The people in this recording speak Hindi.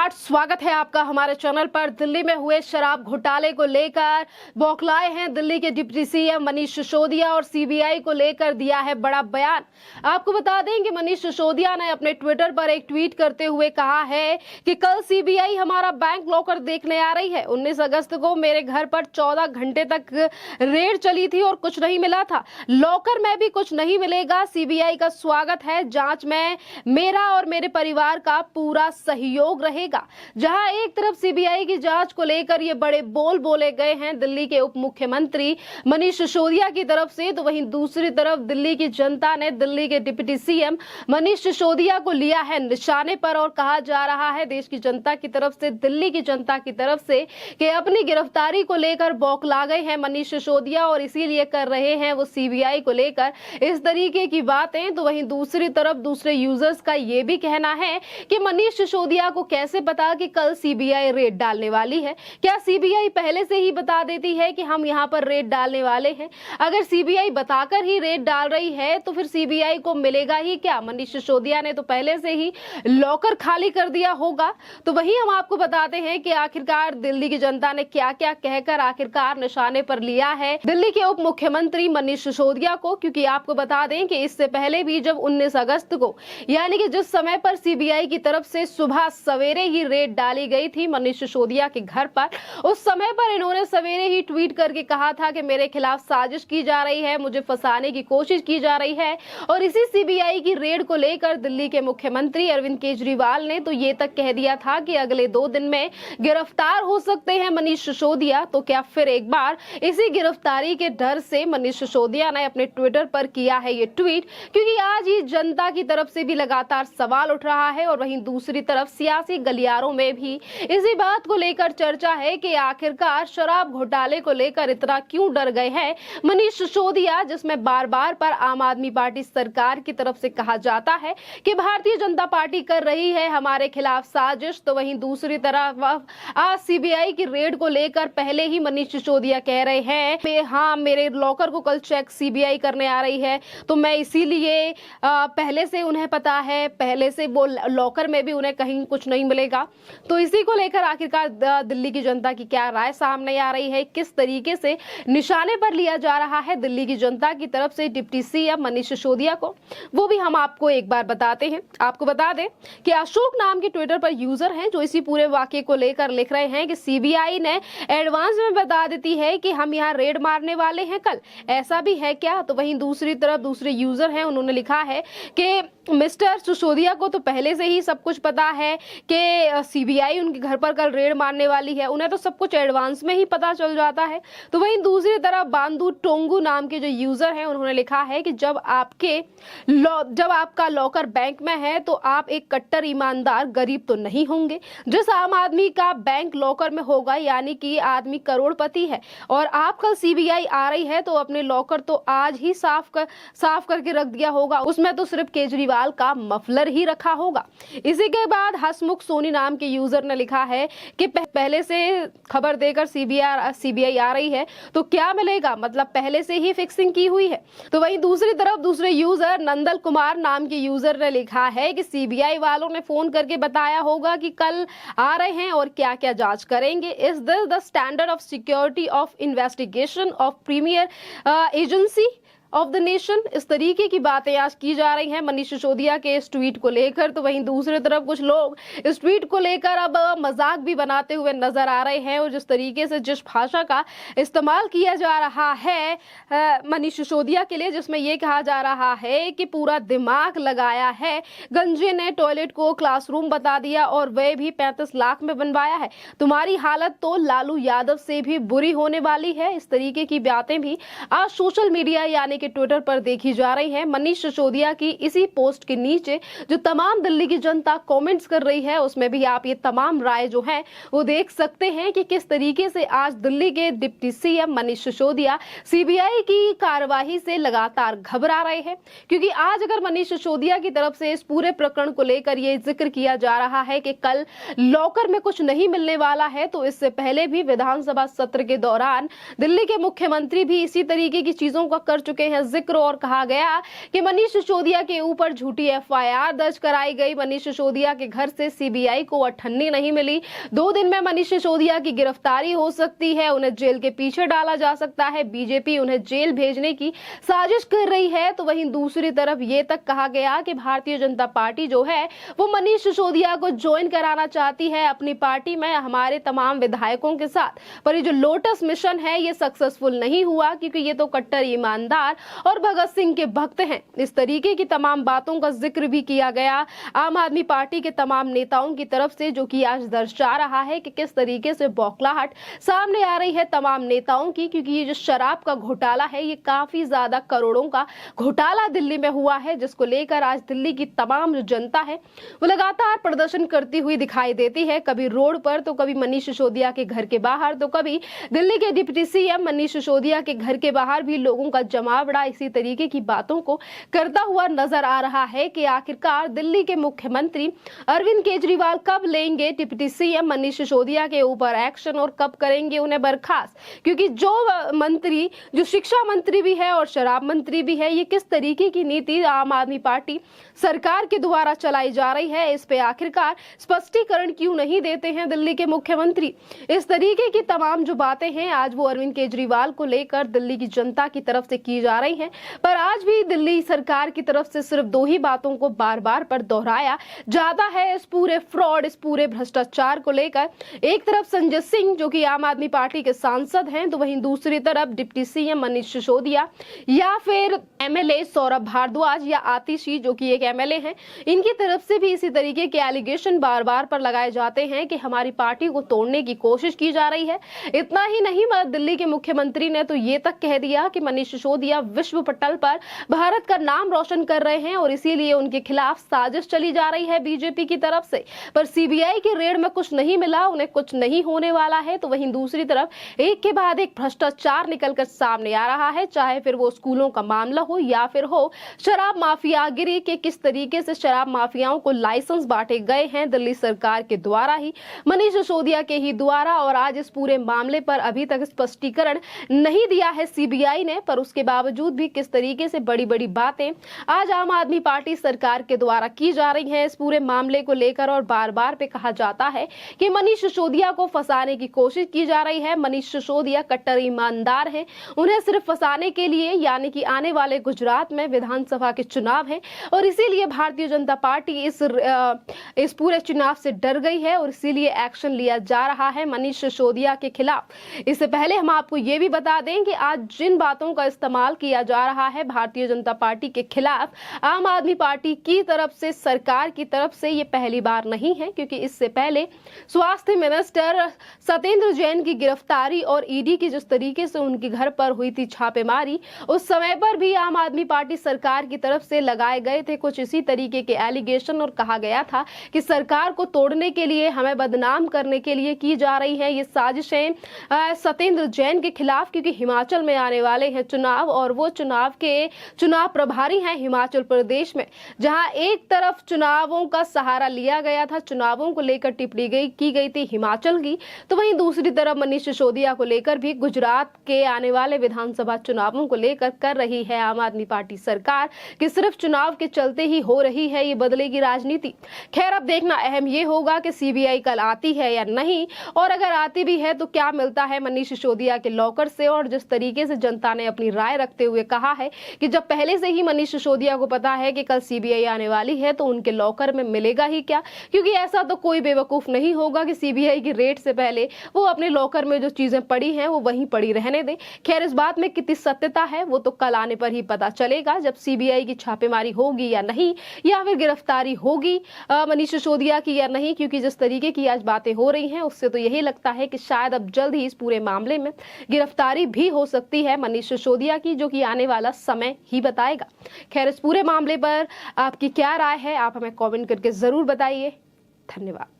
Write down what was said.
नमस्कार, स्वागत है आपका हमारे चैनल पर। दिल्ली में हुए शराब घोटाले को लेकर बौखलाए हैं दिल्ली के डिप्टी सीएम मनीष सिसोदिया और सीबीआई को लेकर दिया है बड़ा बयान। आपको बता दें कि मनीष सिसोदिया ने अपने ट्विटर पर एक ट्वीट करते हुए कहा है कि कल सीबीआई हमारा बैंक लॉकर देखने आ रही है। 19 अगस्त को मेरे घर पर 14 घंटे तक रेड चली थी और कुछ नहीं मिला था। लॉकर में भी कुछ नहीं मिलेगा। सीबीआई का स्वागत है। जांच में मेरा और मेरे परिवार का पूरा सहयोग रहेगा। जहां एक तरफ सीबीआई की जांच को लेकर ये बड़े बोल बोले गए हैं दिल्ली के उप मुख्यमंत्री मनीष सिसोदिया की तरफ से, तो वहीं दूसरी तरफ दिल्ली की जनता ने दिल्ली के डिप्टी सीएम मनीष सिसोदिया को लिया है निशाने पर और कहा जा रहा है देश की जनता की तरफ से, दिल्ली की जनता की तरफ से, कि अपनी गिरफ्तारी को लेकर बौखला गए हैं मनीष सिसोदिया और इसीलिए कर रहे हैं वो सीबीआई को लेकर इस तरीके की बातें। तो वहीं दूसरी तरफ दूसरे यूजर्स का ये भी कहना है कि मनीष सिसोदिया को कैसे पता कि कल सीबीआई रेड डालने वाली है? क्या सीबीआई पहले से ही बता देती है कि हम यहां पर रेड डालने वाले हैं? अगर सीबीआई बताकर ही रेड डाल रही है तो फिर सीबीआई को मिलेगा ही क्या? मनीष सिसोदिया ने तो पहले से ही लॉकर खाली कर दिया होगा। तो वहीं हम आपको बताते हैं कि आखिरकार दिल्ली की जनता ने क्या क्या कहकर आखिरकार निशाने पर लिया है दिल्ली के उप मुख्यमंत्री मनीष सिसोदिया को, क्योंकि आपको बता दें कि इससे पहले भी जब 19 अगस्त को, यानी कि जिस समय पर सीबीआई की तरफ से सुबह सवेरे ही रेड डाली गई थी मनीष सिसोदिया के घर पर, उस समय पर इन्होंने सवेरे ही ट्वीट करके कहा था कि मेरे खिलाफ साजिश की जा रही है, मुझे फंसाने की कोशिश की जा रही है। और इसी सीबीआई की रेड को लेकर दिल्ली के मुख्यमंत्री अरविंद केजरीवाल ने तो ये तक कह दिया था कि अगले 2 दिन में गिरफ्तार हो सकते हैं मनीष सिसोदिया। तो क्या फिर एक बार इसी गिरफ्तारी के डर से मनीष सिसोदिया ने अपने ट्विटर पर किया है ये ट्वीट? क्योंकि आज ही जनता की तरफ से भी लगातार सवाल उठ रहा है और वहीं दूसरी तरफ सियासी गलियारों में भी इसी बात को लेकर चर्चा है कि आखिरकार शराब घोटाले को लेकर इतना क्यों डर गए हैं मनीष सिसोदिया, जिसमें बार बार पर आम आदमी पार्टी सरकार की तरफ से कहा जाता है कि भारतीय जनता पार्टी कर रही है हमारे खिलाफ साजिश। तो वहीं दूसरी तरफ आज सीबीआई की रेड को लेकर पहले ही मनीष सिसोदिया कह रहे हैं हाँ, मेरे लॉकर को कल चेक सीबीआई करने आ रही है, तो मैं इसीलिए पहले से उन्हें पता है, पहले से वो लॉकर में भी उन्हें कहीं कुछ नहीं मिलेगा। तो इसी को लेकर आखिरकार दिल्ली की जनता की क्या राय सामने आ रही है, किस तरीके से निशाने पर लिया जा रहा है दिल्ली की जनता की तरफ से डिप्टी सीएम मनीष सिसोदिया को, वो भी हम आपको एक बार बताते हैं। आपको बता दें कि अशोक नाम के ट्विटर पर यूजर हैं जो इसी पूरे वाकये को लेकर लिख रहे हैं कि सीबीआई ने एडवांस में बता देती है कि हम यहाँ रेड मारने वाले हैं कल, ऐसा भी है क्या? तो वहीं दूसरी तरफ दूसरे यूजर हैं, उन्होंने लिखा है कि मिस्टर सिसोदिया को तो पहले से ही सब कुछ पता है कि सीबीआई उनके घर पर कल रेड मारने वाली है, उन्हें तो सब कुछ एडवांस में ही पता चल जाता है। तो वहीं दूसरी तरफ बांदू टोंगू नाम के जो यूजर हैं, उन्होंने लिखा है कि जब आपका लॉकर बैंक में है तो आप एक कट्टर ईमानदार गरीब तो नहीं होंगे। जिस आम आदमी का बैंक लॉकर में होगा, यानी कि आदमी करोड़पति है, और आप कल सीबीआई आ रही है तो अपने लॉकर तो आज ही साफ करके रख दिया होगा, उसमें तो सिर्फ केजरीवाल का मफलर ही रखा होगा। इसी के बाद हसमुख सोनी नाम के यूजर ने लिखा है कि पहले से खबर देकर सीबीआई आ रही है तो क्या मिलेगा, मतलब पहले से ही फिक्सिंग की हुई है। तो वहीं दूसरी तरफ दूसरे यूजर नंदल कुमार नाम के यूजर ने लिखा है कि सीबीआई वालों ने फोन करके बताया होगा कि कल आ रहे हैं और क्या क्या जांच करेंगे। Is this the standard of security of investigation of premier agency of the nation? इस तरीके की बातें आज की जा रही हैं मनीष सिसोदिया के इस ट्वीट को लेकर। तो वहीं दूसरी तरफ कुछ लोग इस ट्वीट को लेकर अब मजाक भी बनाते हुए नजर आ रहे हैं और जिस तरीके से जिस भाषा का इस्तेमाल किया जा रहा है मनीष सिसोदिया के लिए, जिसमें यह कहा जा रहा है कि पूरा दिमाग लगाया है, गंजे ने टॉयलेट को क्लासरूम बता दिया और वह भी 35 लाख में बनवाया है, तुम्हारी हालत तो लालू यादव से भी बुरी होने वाली है। इस तरीके की बातें भी आज सोशल मीडिया यानी के ट्विटर पर देखी जा रही है। मनीष सिसोदिया की इसी पोस्ट के नीचे जो तमाम दिल्ली की जनता कमेंट्स कर रही है, उसमें भी आप ये तमाम राय जो है वो देख सकते हैं कि किस तरीके से आज दिल्ली के deputy CM Manish Sisodia CBI की कार्यवाही से लगातार घबरा रहे हैं। क्योंकि आज अगर मनीष सिसोदिया की तरफ से इस पूरे प्रकरण को लेकर ये जिक्र किया जा रहा है कि कल लॉकर में कुछ नहीं मिलने वाला है, तो इससे पहले भी विधानसभा सत्र के दौरान दिल्ली के मुख्यमंत्री भी इसी तरीके की चीजों का कर चुके करते हैं जिक्र और कहा गया कि मनीष सिसोदिया के ऊपर झूठी FIR दर्ज कराई गई। मनीष सिसोदिया के घर से CBI को अठन्नी नहीं मिली। 2 दिन में मनीष सिसोदिया की गिरफ्तारी हो सकती है, उन्हें जेल के पीछे डाला जा सकता है। बीजेपी उन्हें जेल भेजने की साजिश कर रही है। तो वहीं दूसरी तरफ ये तक कहा गया कि भारतीय जनता पार्टी जो है वो मनीष सिसोदिया को ज्वाइन कराना चाहती है अपनी पार्टी में हमारे तमाम विधायकों के साथ। पर ये जो लोटस मिशन है ये सक्सेसफुल नहीं हुआ, क्योंकि ये तो कट्टर ईमानदार और भगत सिंह के भक्त हैं। इस तरीके की तमाम बातों का जिक्र भी किया गया आम आदमी पार्टी के तमाम नेताओं की तरफ से, जो कि आज दर्शा रहा है कि किस तरीके से बौखलाहट सामने आ रही है तमाम नेताओं की। क्योंकि ये जो शराब का घोटाला है ये काफी ज्यादा करोड़ों का घोटाला दिल्ली में हुआ है, जिसको लेकर आज दिल्ली की तमाम जो जनता है वो लगातार प्रदर्शन करती हुई दिखाई देती है। कभी रोड पर तो कभी मनीष सिसोदिया के घर के बाहर, तो कभी दिल्ली के डिप्टी CM मनीष सिसोदिया के घर के बाहर भी लोगों का जमावड़ा इसी तरीके की बातों को करता हुआ नजर आ रहा है कि आखिरकार दिल्ली के मुख्यमंत्री अरविंद केजरीवाल कब लेंगे डिप्टी CM मनीष सिसोदिया के ऊपर एक्शन और कब करेंगे उन्हें बर्खास्त। क्योंकि जो मंत्री, जो शिक्षा मंत्री भी है और शराब मंत्री भी है, ये किस तरीके की नीति आम आदमी पार्टी सरकार के द्वारा चलाई जा रही है, इस पे आखिरकार स्पष्टीकरण क्यों नहीं देते हैं दिल्ली के मुख्यमंत्री। इस तरीके की तमाम जो बातें हैं आज वो अरविंद केजरीवाल को लेकर दिल्ली की जनता की तरफ से की जा रही हैं। पर आज भी दिल्ली सरकार की तरफ से सिर्फ 2 ही बातों को बार बार पर दोहराया जाता है इस पूरे फ्रॉड, इस पूरे भ्रष्टाचार को लेकर। एक तरफ संजय सिंह जो कि आम आदमी पार्टी के सांसद हैं, तो वहीं दूसरी तरफ डिप्टी CM मनीष सिसोदिया या फिर MLA सौरभ भारद्वाज या आतिशी जो कि एक MLA हैं, इनकी तरफ से भी इसी तरीके के एलिगेशन बार बार पर लगाए जाते हैं कि हमारी पार्टी को तोड़ने की कोशिश की जा रही है। इतना ही नहीं, दिल्ली के मुख्यमंत्री ने तो ये तक कह दिया कि मनीष सिसोदिया विश्व पटल पर भारत का नाम रोशन कर रहे हैं और इसीलिए उनके खिलाफ साजिश चली जा रही है बीजेपी की तरफ से। पर CBI की रेड में कुछ नहीं मिला, उन्हें कुछ नहीं होने वाला है। तो वहीं दूसरी तरफ एक के बाद एक भ्रष्टाचार निकलकर सामने आ रहा है, चाहे फिर वो स्कूलों का मामला हो या फिर हो शराब माफियागिरी के, किस तरीके से शराब माफियाओं को लाइसेंस बांटे गए हैं दिल्ली सरकार के द्वारा ही, मनीष सिसोदिया के ही द्वारा। और आज इस पूरे मामले पर अभी तक स्पष्टीकरण नहीं दिया है CBI ने, पर उसके बावजूद भी किस तरीके से बड़ी बड़ी बातें आज आम आदमी पार्टी सरकार के द्वारा की जा रही हैं इस पूरे मामले को लेकर। और बार बार पे कहा जाता है कि मनीष सिसोदिया को फंसाने की कोशिश की जा रही है। मनीष सिसोदिया कट्टर ईमानदार हैं, उन्हें सिर्फ फंसाने के लिए, यानी कि आने वाले गुजरात में विधानसभा के चुनाव हैं और इसीलिए भारतीय जनता पार्टी इस पूरे चुनाव से डर गई है और इसीलिए एक्शन लिया जा रहा है मनीष सिसोदिया के खिलाफ। इससे पहले हम आपको ये भी बता दें कि आज जिन बातों का इस्तेमाल किया जा रहा है भारतीय जनता पार्टी के खिलाफ आम आदमी पार्टी की तरफ से, सरकार की तरफ से, ये पहली बार नहीं है। क्योंकि इससे पहले स्वास्थ्य मिनिस्टर सत्येंद्र जैन की गिरफ्तारी और ED की जिस तरीके से उनके घर पर हुई थी छापेमारी, उस समय पर भी आम आदमी पार्टी सरकार की तरफ से लगाए गए थे कुछ इसी तरीके के एलिगेशन और कहा गया था कि सरकार को तोड़ने के लिए, हमें बदनाम करने के लिए की जा रही है ये साजिशें सत्येंद्र जैन के खिलाफ। क्योंकि हिमाचल में आने वाले हैं चुनाव और वो चुनाव प्रभारी हैं हिमाचल प्रदेश में, जहां एक तरफ चुनावों का सहारा लिया गया था, चुनावों को लेकर टिप्पणी की गई थी हिमाचल की, तो वहीं दूसरी तरफ मनीष सिसोदिया को लेकर भी गुजरात के आने वाले विधानसभा चुनावों को लेकर कर रही है आम आदमी पार्टी सरकार कि सिर्फ चुनाव के चलते ही हो रही है ये बदलेगी राजनीति। खैर अब देखना अहम ये होगा कि CBI कल आती है या नहीं, और अगर आती भी है तो क्या मिलता है मनीष सिसोदिया के लॉकर से। और जिस तरीके से जनता ने अपनी राय रखते हुए कहा है कि जब पहले से ही मनीष सिसोदिया को पता है कि कल CBI आने वाली है तो उनके लॉकर में मिलेगा ही क्या, क्योंकि ऐसा तो कोई बेवकूफ नहीं होगा कि CBI की रेड से पहले वो अपने लॉकर में जो चीजें पड़ी हैं वो वहीं पड़ी रहने दे। खैर इस बात में कितनी सत्यता है वो तो कल आने पर ही पता चलेगा, जब CBI की छापेमारी होगी या नहीं, या फिर गिरफ्तारी होगी मनीष सिसोदिया की या नहीं। क्योंकि जिस तरीके की आज बातें हो रही हैं उससे तो यही लगता है कि शायद अब जल्द ही इस पूरे मामले में गिरफ्तारी भी हो सकती है मनीष सिसोदिया की, जो कि आने वाला समय ही बताएगा। खैर इस पूरे मामले पर आपकी क्या राय है, आप हमें कमेंट करके जरूर बताइए। धन्यवाद।